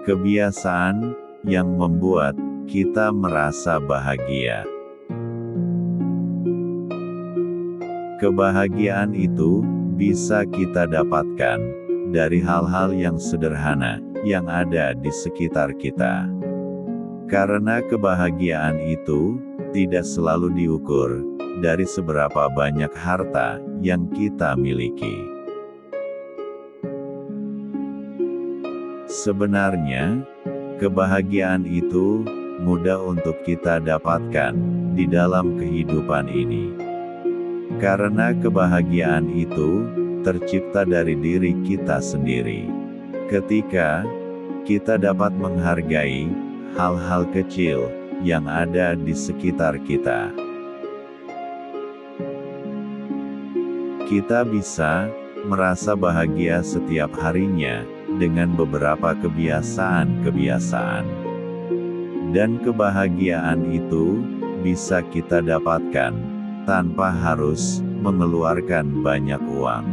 kebiasaan yang membuat kita merasa bahagia. Kebahagiaan itu bisa kita dapatkan dari hal-hal yang sederhana yang ada di sekitar kita. Karena kebahagiaan itu tidak selalu diukur dari seberapa banyak harta yang kita miliki. Sebenarnya, kebahagiaan itu mudah untuk kita dapatkan di dalam kehidupan ini. Karena kebahagiaan itu tercipta dari diri kita sendiri. Ketika kita dapat menghargai hal-hal kecil yang ada di sekitar kita, kita bisa merasa bahagia setiap harinya dengan beberapa kebiasaan-kebiasaan. Dan kebahagiaan itu bisa kita dapatkan tanpa harus mengeluarkan banyak uang.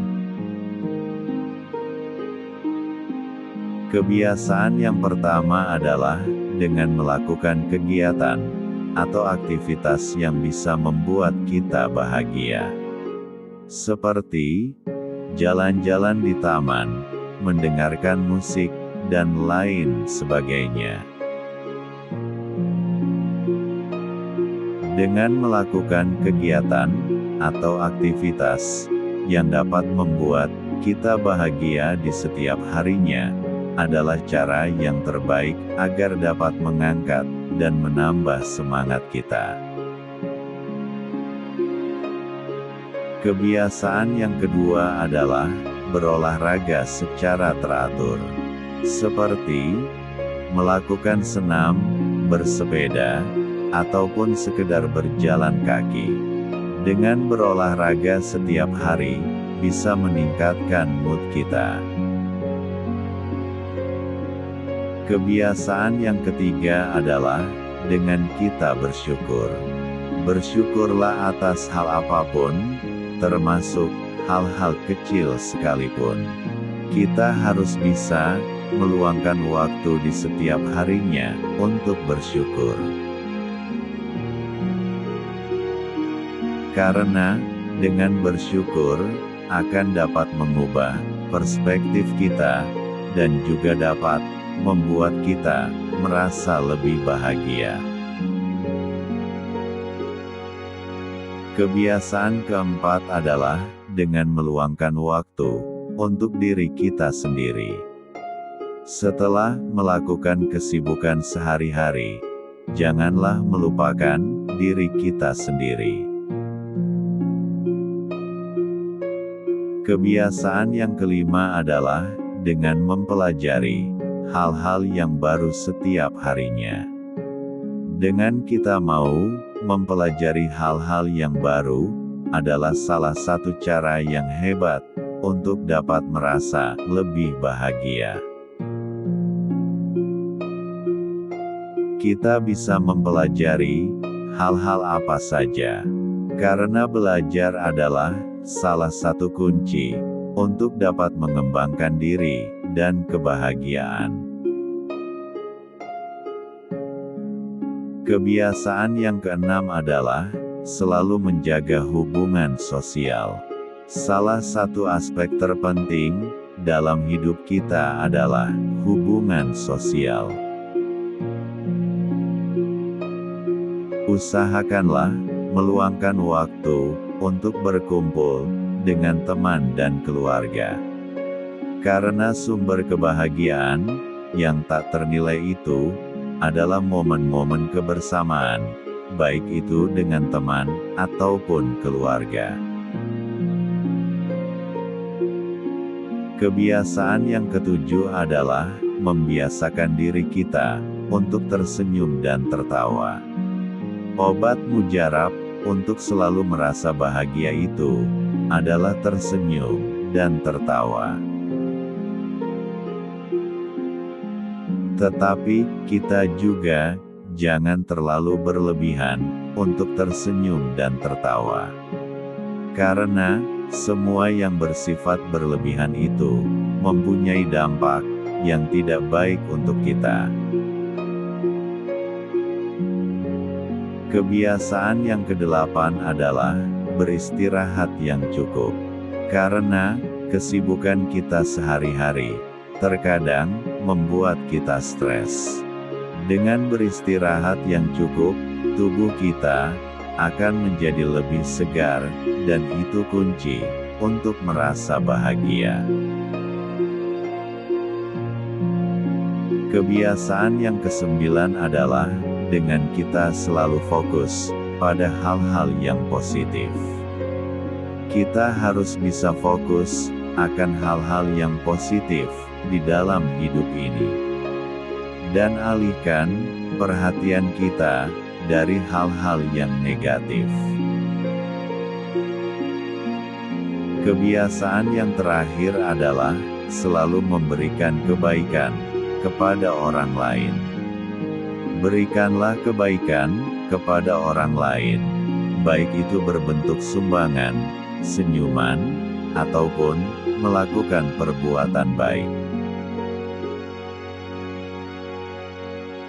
Kebiasaan yang pertama adalah dengan melakukan kegiatan atau aktivitas yang bisa membuat kita bahagia. Seperti jalan-jalan di taman, mendengarkan musik, dan lain sebagainya. Dengan melakukan kegiatan atau aktivitas yang dapat membuat kita bahagia di setiap harinya, adalah cara yang terbaik agar dapat mengangkat dan menambah semangat kita. Kebiasaan yang kedua adalah berolahraga secara teratur. Seperti melakukan senam, bersepeda, ataupun sekedar berjalan kaki. Dengan berolahraga setiap hari, bisa meningkatkan mood kita. Kebiasaan yang ketiga adalah dengan kita bersyukur. Bersyukurlah atas hal apapun, termasuk hal-hal kecil sekalipun. Kita harus bisa meluangkan waktu di setiap harinya untuk bersyukur. Karena dengan bersyukur akan dapat mengubah perspektif kita dan juga dapat membuat kita merasa lebih bahagia. Kebiasaan keempat adalah dengan meluangkan waktu untuk diri kita sendiri. Setelah melakukan kesibukan sehari-hari, janganlah melupakan diri kita sendiri. Kebiasaan yang kelima adalah dengan mempelajari hal-hal yang baru setiap harinya. Dengan kita mau mempelajari hal-hal yang baru, adalah salah satu cara yang hebat untuk dapat merasa lebih bahagia. Kita bisa mempelajari hal-hal apa saja, karena belajar adalah salah satu kunci untuk dapat mengembangkan diri dan kebahagiaan. Kebiasaan yang keenam adalah selalu menjaga hubungan sosial. Salah satu aspek terpenting dalam hidup kita adalah hubungan sosial. Usahakanlah meluangkan waktu untuk berkumpul dengan teman dan keluarga. Karena sumber kebahagiaan yang tak ternilai itu adalah momen-momen kebersamaan, baik itu dengan teman ataupun keluarga. Kebiasaan yang ketujuh adalah membiasakan diri kita untuk tersenyum dan tertawa. Obat mujarab untuk selalu merasa bahagia itu adalah tersenyum dan tertawa. Tetapi, kita juga jangan terlalu berlebihan untuk tersenyum dan tertawa. Karena semua yang bersifat berlebihan itu mempunyai dampak yang tidak baik untuk kita. Kebiasaan yang kedelapan adalah beristirahat yang cukup. Karena kesibukan kita sehari-hari terkadang membuat kita stres. Dengan beristirahat yang cukup, tubuh kita akan menjadi lebih segar, dan itu kunci untuk merasa bahagia. Kebiasaan yang kesembilan adalah dengan kita selalu fokus pada hal-hal yang positif. Kita harus bisa fokus akan hal-hal yang positif di dalam hidup ini, dan alihkan perhatian kita dari hal-hal yang negatif. Kebiasaan yang terakhir adalah selalu memberikan kebaikan kepada orang lain. Berikanlah kebaikan kepada orang lain, baik itu berbentuk sumbangan, senyuman, ataupun melakukan perbuatan baik.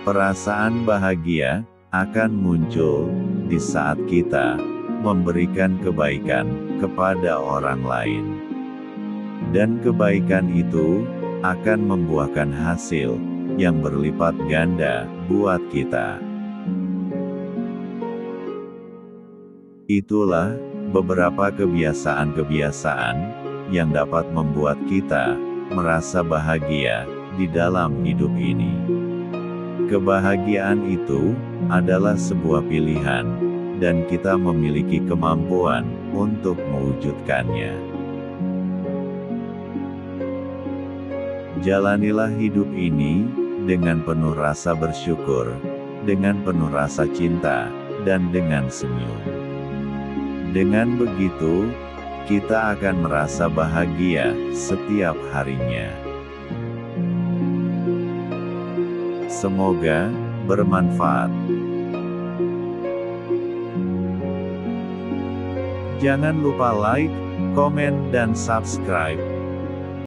Perasaan bahagia akan muncul di saat kita memberikan kebaikan kepada orang lain. Dan kebaikan itu akan membuahkan hasil yang berlipat ganda buat kita. Itulah beberapa kebiasaan-kebiasaan yang dapat membuat kita merasa bahagia di dalam hidup ini. Kebahagiaan itu adalah sebuah pilihan, dan kita memiliki kemampuan untuk mewujudkannya. Jalanilah hidup ini dengan penuh rasa bersyukur, dengan penuh rasa cinta, dan dengan senyum. Dengan begitu, kita akan merasa bahagia setiap harinya. Semoga bermanfaat. Jangan lupa like, komen, dan subscribe